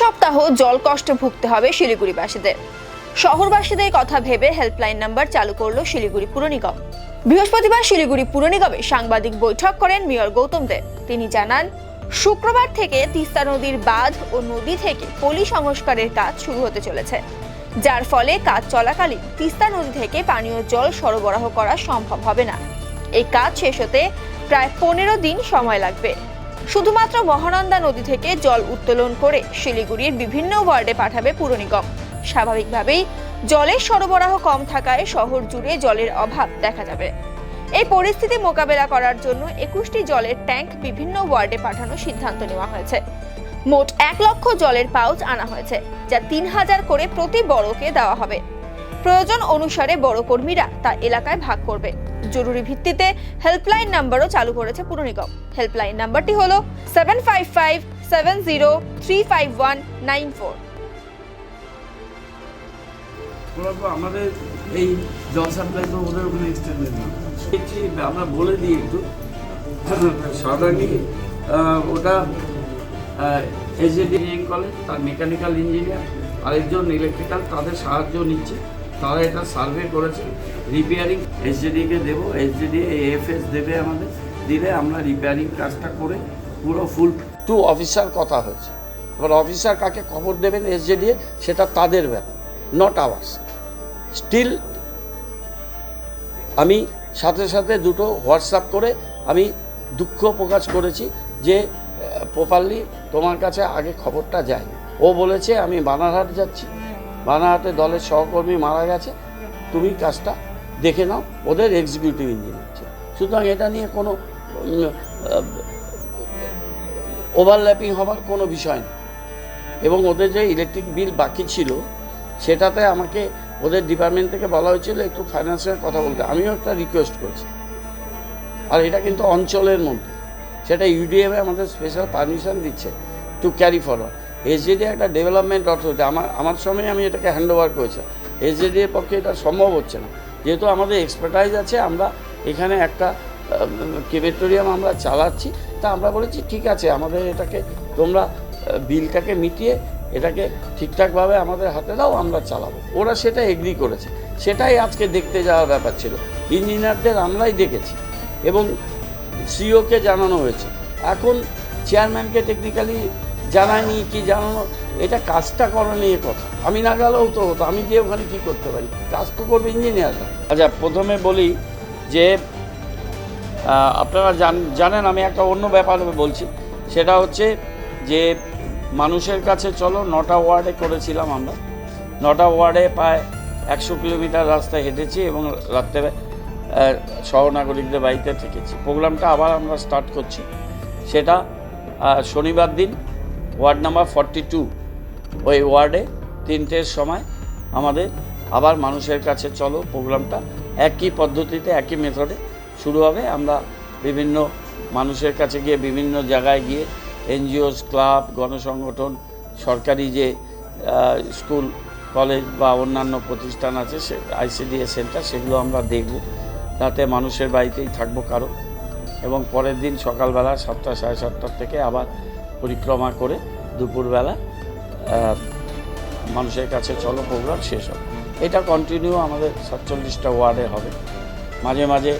সপ্তাহ জল কষ্টে ভুগতে হবে শিলিগুড়িবাসীদের। শহরবাসীদের কথা ভেবে হেল্পলাইন নাম্বার চালু করলো শিলিগুড়ি পুর নিগম। বৃহস্পতিবার শিলিগুড়ি পুর নিগমে সাংবাদিক বৈঠক করেন মেয়র গৌতম দেব। তিনি জানান, শুক্রবার থেকে তিস্তা নদীর বাঁধ ও নদী থেকে পলি সংস্কারের কাজ শুরু হতে চলেছে, যার ফলে কাজ চলাকালীন তিস্তা নদী থেকে পানীয় জল সরবরাহ করা সম্ভব হবে না। এই কাজ শেষ হতে প্রায় 15 দিন সময় লাগবে। শুধুমাত্র মহানন্দা নদী থেকে জল উত্তোলন করে শিলিগুড়ির বিভিন্ন ওয়ার্ডে পাঠাবে পুর নিগম। স্বাভাবিকভাবেই জলের সরবরাহ কম থাকায় শহর জুড়ে জলের অভাব দেখা যাবে। এই পরিস্থিতি মোকাবেলা করার জন্য 21টি জলের ট্যাঙ্ক বিভিন্ন ওয়ার্ডে পাঠানোর সিদ্ধান্ত নেওয়া হয়েছে। মোট 1 লক্ষ জলের পাউচ আনা হয়েছে, যা 3000 করে প্রতি বড়কে দেওয়া হবে। প্রয়োজন অনুসারে বড় কর্মীরা তা এলাকায় ভাগ করবে। জরুরি ভিত্তিতে হেল্পলাইন নাম্বারও চালু করেছে পুর নিগম। হেল্পলাইন নাম্বারটি হলো 7557035194। আমাদের এই জল সাপ্লাই তো ওদের ওখানে এক্সটেন্ডেড না, আমরা বলে দিই একটু সাধারণই ওটা এসজেডি কলেজ, তার মেকানিক্যাল ইঞ্জিনিয়ার, আরেকজন ইলেকট্রিক্যাল, তাদের সাহায্য নিচ্ছে। তারা এটা সার্ভে করেছে, রিপেয়ারিং এসজেডিকে দেবো, এসজেডি এএফএস দেবে আমাদের, দিলে আমরা রিপেয়ারিং কাজটা করে পুরো ফুল টু অফিসার কথা হয়েছে। এবার অফিসার কাকে খবর দেবেন এসজেডি, সেটা তাদের ব্যাপার, নট আওয়ার্স। স্টিল আমি সাথে সাথে দুটো হোয়াটসঅ্যাপ করে আমি দুঃখ প্রকাশ করেছি যে প্রপারলি তোমার কাছে আগে খবরটা যায়। ও বলেছে আমি বানারহাট যাচ্ছি, বানারহাটে দলের সহকর্মী মারা গেছে, তুমি কাজটা দেখে নাও। ওদের এক্সিকিউটিভ ইঞ্জিনিয়ার ছিল। সুতরাং এটা নিয়ে কোনো ওভারল্যাপিং হবার কোনো বিষয় নেই। এবং ওদের যে ইলেকট্রিক বিল বাকি ছিল সেটাতে আমাকে ওদের ডিপার্টমেন্ট থেকে বলা হয়েছিল একটু ফাইন্যান্সের কথা বলতে। আমিও একটা রিকোয়েস্ট করেছি। আর এটা কিন্তু অঞ্চলের মধ্যে, সেটা ইউডিএমে আমাদের স্পেশাল পারমিশন দিচ্ছে টু ক্যারি ফরওয়ার্ড। এসজেডি একটা ডেভেলপমেন্ট অথরিটি, আমার সময় আমি এটাকে হ্যান্ড ওভার করেছি। এসজেডি এর পক্ষে এটা সম্ভব হচ্ছে না, যেহেতু আমাদের এক্সপার্টাইজ আছে। আমরা এখানে একটা ক্রেমেটোরিয়াম আমরা চালাচ্ছি, তা আমরা বলেছি ঠিক আছে আমাদের এটাকে তোমরা বিলটাকে মিটিয়ে এটাকে ঠিকঠাকভাবে আমাদের হাতে দাও, আমরা চালাবো। ওরা সেটা এগ্রি করেছে। সেটাই আজকে দেখতে যাওয়ার ব্যাপার ছিল। ইঞ্জিনিয়ারদের আমরাই দেখেছি এবং সিওকে জানানো হয়েছে। এখন চেয়ারম্যানকে টেকনিক্যালি জানায়নি কি জানানো, এটা কাজটা করা নিয়ে কথা। আমি না গেলেও তো হতো, আমি গিয়ে ওখানে কী করতে পারি? কাজ তো করবে ইঞ্জিনিয়াররা। আচ্ছা, প্রথমে বলি যে আপনারা জানেন আমি একটা অন্য ব্যাপারে বলছি। সেটা হচ্ছে যে মানুষের কাছে চলো 9টা ওয়ার্ডে করেছিলাম আমরা। 9টা ওয়ার্ডে প্রায় 100 কিলোমিটার রাস্তা হেঁটেছি এবং রাত্রে সহনাগরিকদের বাড়িতে থেকেছি। প্রোগ্রামটা আবার আমরা স্টার্ট করছি। সেটা শনিবার দিন ওয়ার্ড নাম্বার 42 ওই ওয়ার্ডে 3টের সময় আমাদের আবার মানুষের কাছে চলো প্রোগ্রামটা একই পদ্ধতিতে একই মেথডে শুরু হবে। আমরা বিভিন্ন মানুষের কাছে গিয়ে বিভিন্ন জায়গায় গিয়ে এনজিওস, ক্লাব, গণসংগঠন, সরকারি যে স্কুল, কলেজ বা অন্যান্য প্রতিষ্ঠান আছে, সে আইসিডিএস সেন্টার, সেগুলো আমরা দেখব। তাতে মানুষের বাড়িতেই থাকবো কারো। এবং পরের দিন সকালবেলা 7টা সাড়ে 7টার থেকে আবার পরিক্রমা করে দুপুরবেলা মানুষের কাছে চলো প্রোগ্রাম শেষ হবে। এটা কন্টিনিউ আমাদের 47টা ওয়ার্ডে হবে। মাঝে মাঝে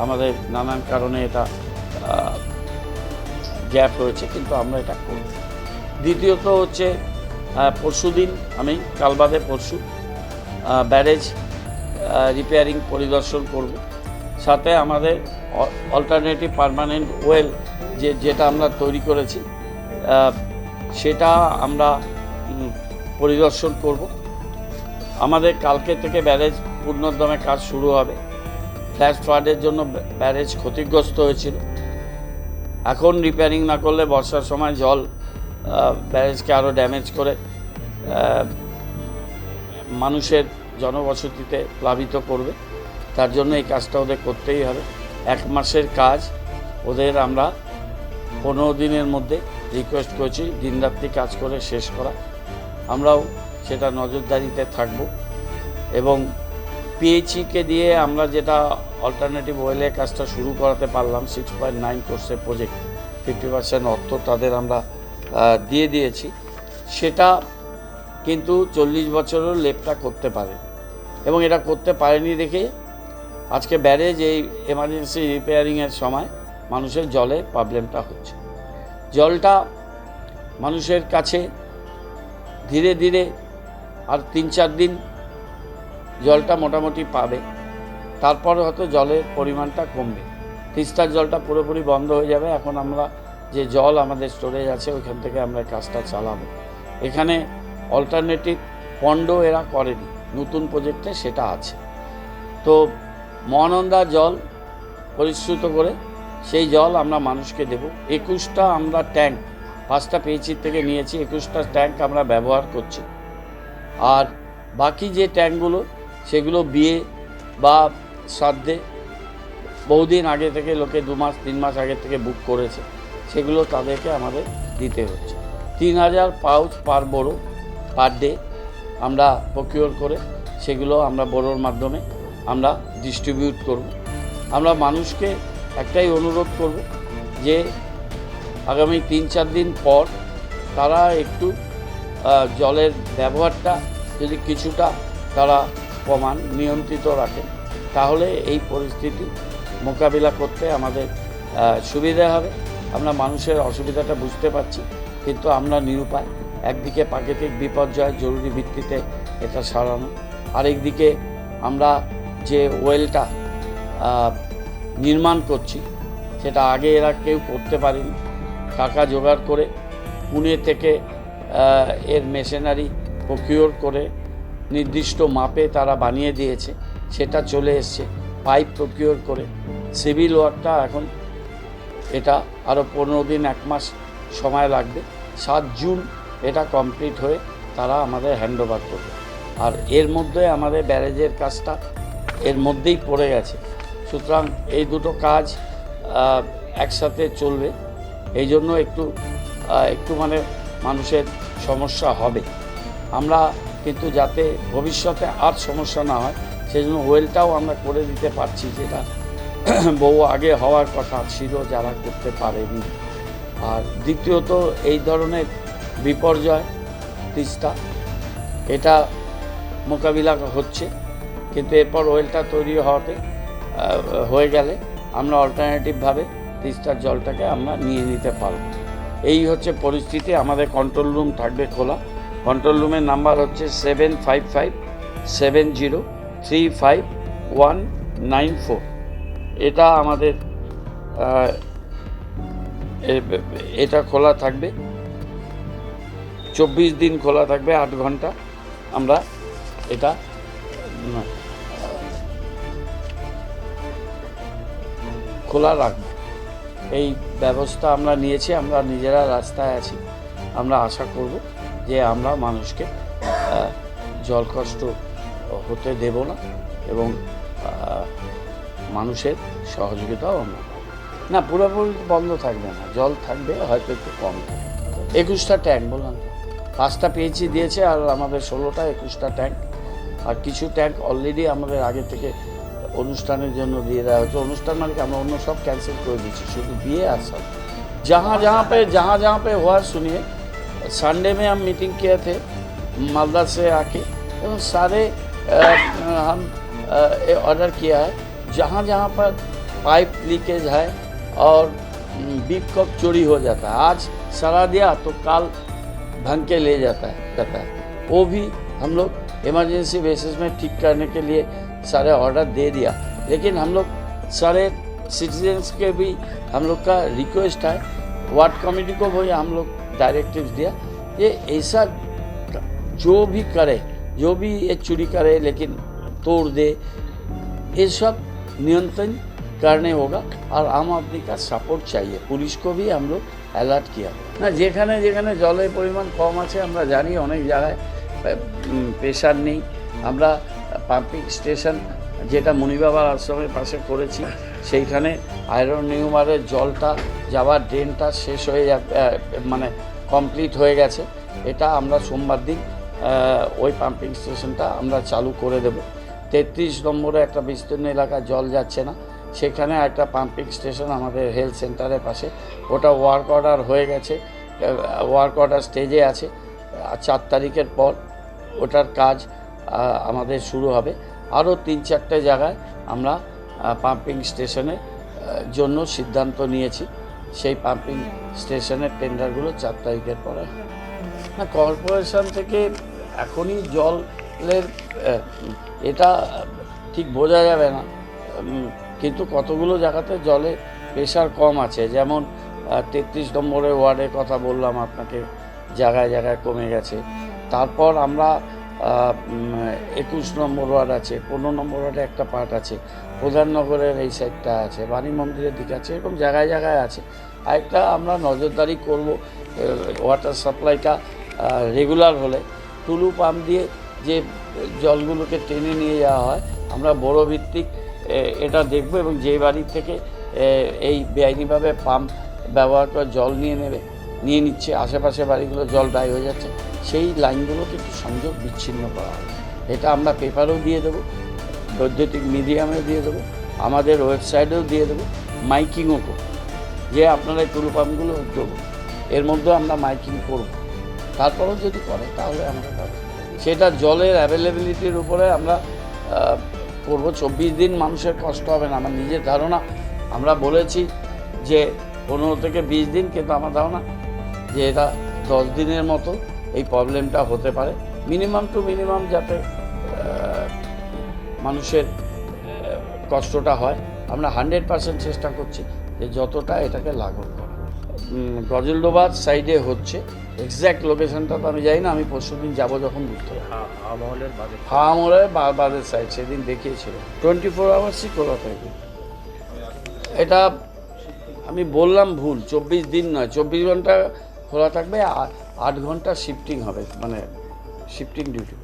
আমাদের নানান কারণে এটা গ্যাপ রয়েছে, কিন্তু আমরা এটা করব। দ্বিতীয়ত হচ্ছে পরশু দিন আমি কালবাদে পরশু ব্যারেজ রিপেয়ারিং পরিদর্শন করব। সাথে আমাদের অল্টারনেটিভ পার্মানেন্ট ওয়েল যেটা আমরা তৈরি করেছি সেটা আমরা পরিদর্শন করব। আমাদের কালকে থেকে ব্যারেজ পূর্ণোদ্যমে কাজ শুরু হবে। ফ্ল্যাশ ফ্লাডের জন্য ব্যারেজ ক্ষতিগ্রস্ত হয়েছিল। এখন রিপেয়ারিং না করলে বর্ষার সময় জল ব্যারেজকে আরও ড্যামেজ করে মানুষের জনবসতিতে প্লাবিত করবে। তার জন্য এই কাজটা ওদের করতেই হবে। 1 মাসের কাজ ওদের আমরা 15 দিনের মধ্যে রিকোয়েস্ট করেছি দিনরাত্রি কাজ করে শেষ করা। আমরাও সেটা নজরদারিতে থাকব। এবং পিএইচইকে দিয়ে আমরা যেটা অল্টারনেটিভ ওয়েলের কাজটা শুরু করাতে পারলাম, 6.9 কোর্সের প্রজেক্ট, 50% অর্থ তাদের আমরা দিয়ে দিয়েছি। সেটা কিন্তু 40 বছরের লেপটা করতে পারে, এবং এটা করতে পারেনি দেখে আজকে ব্যারেজ এই এমার্জেন্সি রিপেয়ারিংয়ের সময় মানুষের জলের প্রবলেমটা হচ্ছে। জলটা মানুষের কাছে ধীরে ধীরে আর 3-4 দিন জলটা মোটামুটি পাবে, তারপর হয়তো জলের পরিমাণটা কমবে। তিস্তার জলটা পুরোপুরি বন্ধ হয়ে যাবে। এখন আমরা যে জল আমাদের স্টোরেজ আছে ওইখান থেকে আমরা কাজটা চালাবো। এখানে অল্টারনেটিভ পন্ড এরা করেনি, নতুন প্রজেক্টে সেটা আছে। তো মহানন্দা জল পরিশ্রুত করে সেই জল আমরা মানুষকে দেব। 21টা আমরা ট্যাঙ্ক 5টা পিএইচি থেকে নিয়েছি, 21টা ট্যাঙ্ক আমরা ব্যবহার করছি। আর বাকি যে ট্যাঙ্কগুলো সেগুলো বিয়ে বা শ্রাদ্ধে বহুদিন আগে থেকে লোকে 2 মাস 3 মাস আগে থেকে বুক করেছে, সেগুলো তাদেরকে আমাদের দিতে হচ্ছে। 3000 পাউচ পার বড়ো পার ডে আমরা প্রকিওর করে সেগুলো আমরা বড়োর মাধ্যমে আমরা ডিস্ট্রিবিউট করব। আমরা মানুষকে একটাই অনুরোধ করব যে আগামী 3-4 দিন পর তারা একটু জলের ব্যবহারটা যদি কিছুটা তারা কমান, নিয়ন্ত্রিত রাখেন, তাহলে এই পরিস্থিতি মোকাবিলা করতে আমাদের সুবিধা হবে। আমরা মানুষের অসুবিধাটা বুঝতে পারছি, কিন্তু আমরা নিরুপায়। একদিকে প্রাকৃতিক বিপর্যয়, জরুরি ভিত্তিতে এটা সারানো, আরেকদিকে আমরা যে ওয়েলটা নির্মাণ করছি সেটা আগে এরা কেউ করতে পারেনি। টাকা জোগাড় করে পুনে থেকে এর মেশিনারি প্রকিওর করে নির্দিষ্ট মাপে তারা বানিয়ে দিয়েছে, সেটা চলে এসছে। পাইপ প্রকিওর করে সিভিল ওয়ার্কটা এখন এটা আরও 15 দিন 1 মাস সময় লাগবে। 7 জুন এটা কমপ্লিট হয়ে তারা আমাদের হ্যান্ডওভার করবে। আর এর মধ্যে আমাদের ব্যারেজের কাজটা এর মধ্যেই পড়ে গেছে। সুতরাং এই দুটো কাজ একসাথে চলবে। এই জন্য একটু মানে মানুষের সমস্যা হবে। আমরা কিন্তু যাতে ভবিষ্যতে আর সমস্যা না হয় সেজন্য ওয়েলটাও আমরা করে দিতে পারছি, যেটা বহু আগে হওয়ার কথা ছিল, যারা করতে পারেনি। আর দ্বিতীয়ত এই ধরনের বিপর্যয় তিস্তা এটা মোকাবিলা হচ্ছে, কিন্তু এরপর ওয়েলটা তৈরি হয়ে গেলে আমরা অল্টারনেটিভভাবে তিস্তার জলটাকে আমরা নিয়ে নিতে পারব। এই হচ্ছে পরিস্থিতি। আমাদের কন্ট্রোল রুম থাকবে খোলা। কন্ট্রোল রুমের নাম্বার হচ্ছে 7557035194। এটা আমাদের এটা খোলা থাকবে, 24 দিন খোলা থাকবে, 8 ঘন্টা আমরা এটা খোলা রাখব। এই ব্যবস্থা আমরা নিয়েছি, আমরা নিজেরা রাস্তায় আছি। আমরা আশা করব যে আমরা মানুষকে জল কষ্ট হতে দেব না, এবং মানুষের সহযোগিতাও আমরা না, পুরোপুরি বন্ধ থাকবে না, জল থাকবে, হয়তো একটু কম থাকবে। 21টা ট্যাঙ্ক বললাম, 5টা পিএইচি দিয়েছে, আর আমাদের 16টা 21টা ট্যাঙ্ক। আর কিছু ট্যাঙ্ক অলরেডি আমাদের আগে থেকে অনুষ্ঠানের জন্য দিয়ে দেওয়া হচ্ছে। অনুষ্ঠান মানে কি, আমরা অন্য সব कैंसिल করে দিচ্ছি, शुद्ध बिए और सब जहाँ पे हुआ। सुनिए, संडे में हम मीटिंग किए थे मालदा से आके, एवं सारे हम ऑर्डर किया है जहाँ पर पाइप लीकेज है और बीप कप चोरी हो जाता है, आज सरा दिया तो कल भंग के ले जाता है, वो भी हम लोग इमरजेंसी बेसिस में ठीक करने के लिए सारे ऑर्डर दे दिया। लेकिन हम लोग सारे सिटीजन्स के भी हम लोग का रिक्वेस्ट है, वार्ड कमेटी को भी हम लोग डायरेक्टिव्स दिया, ये ऐसा जो भी करे, जो भी ये चोरी करे लेकिन तोड़ दे, ये सब नियंत्रण करने होगा। और आम आदमी का सपोर्ट चाहिए। पुलिस को भी हम लोग अलर्ट किया ना, যেখানে যেখানে জলের পরিমাণ কম আছে আমরা জানি অনেক জায়গায় প্রেশার নেই। আমরা পাম্পিং স্টেশন যেটা মুনিবাবার আশ্রমের পাশে করেছি, সেইখানে আয়রন নিউমারের জলটা যাওয়ার ড্রেনটা শেষ হয়ে মানে কমপ্লিট হয়ে গেছে। এটা আমরা সোমবার দিন ওই পাম্পিং স্টেশনটা আমরা চালু করে দেব। 33 নম্বরে একটা বিস্তীর্ণ এলাকা জল যাচ্ছে না, সেখানে একটা পাম্পিং স্টেশন আমাদের হেলথ সেন্টারের পাশে, ওটা ওয়ার্ক অর্ডার হয়ে গেছে, ওয়ার্ক অর্ডার স্টেজে আছে। 4 তারিখের পর ওটার কাজ আমাদের শুরু হবে। আরও 3-4টে জায়গায় আমরা পাম্পিং স্টেশনের জন্য সিদ্ধান্ত নিয়েছি। সেই পাম্পিং স্টেশনের টেন্ডারগুলো 4 তারিখের পরে। না, কর্পোরেশন থেকে এখনই জলের এটা ঠিক বোঝা যাবে না, কিন্তু কতগুলো জায়গাতে জলে প্রেশার কম আছে, যেমন 33 নম্বরের ওয়ার্ডের কথা বললাম আপনাকে, জায়গায় জায়গায় কমে গেছে। তারপর আমরা 21 নম্বর ওয়ার্ড আছে, 15 নম্বর ওয়ার্ডে একটা পার্ট আছে, প্রধাননগরের এই সাইডটা আছে, বাণী মন্দিরের দিকে আছে, এরকম জায়গায় জায়গায় আছে। আরেকটা আমরা নজরদারি করব, ওয়াটার সাপ্লাইটা রেগুলার হলে টুলু পাম্প দিয়ে যে জলগুলোকে টেনে নিয়ে যাওয়া হয়, আমরা বড় ভিত্তিক এটা দেখব, এবং যে বাড়ি থেকে এই বেআইনিভাবে পাম্প ব্যবহার করে জল নিয়ে নিচ্ছে, আশেপাশে বাড়িগুলো জল ড্রাই হয়ে যাচ্ছে, সেই লাইনগুলোকে একটু সংযোগ বিচ্ছিন্ন করা হবে। এটা আমরা পেপারেও দিয়ে দেবো, বৈদ্যুতিক মিডিয়ামেও দিয়ে দেবো, আমাদের ওয়েবসাইটেও দিয়ে দেবো, মাইকিংও করব, যে আপনারা এই টুলু পাম্পগুলো দেবো, এর মধ্যেও আমরা মাইকিং করব। তারপরেও যদি করে তাহলে আমরা পাবো। সেটা জলের অ্যাভেলেবিলিটির উপরে আমরা করবো। 24 দিন মানুষের কষ্ট হবে না, আমার নিজের ধারণা। আমরা বলেছি যে 15 থেকে 20 দিন, কিন্তু আমার ধারণা যে এটা 10 দিনের মতো এই প্রবলেমটা হতে পারে। মিনিমাম টু মিনিমাম যাতে মানুষের কষ্টটা হয়, আমরা 100% চেষ্টা করছি যে যতটা এটাকে লাঘব করা। গজলডোবার সাইডে হচ্ছে, এক্স্যাক্ট লোকেশনটা তো আমি জানি না, আমি পরশুদিন যাবো যখন বুঝতে পারবো। হাওয়ামহলের বাদের সাইড সেদিন দেখিয়েছিল, 24 আওয়ার্সই খোলা থাকবে। এটা আমি বললাম ভুল, 24 দিন নয়, 24 ঘন্টা খোলা থাকবে, 8 ঘন্টা শিফটিং হবে, মানে শিফটিং ডিউটি।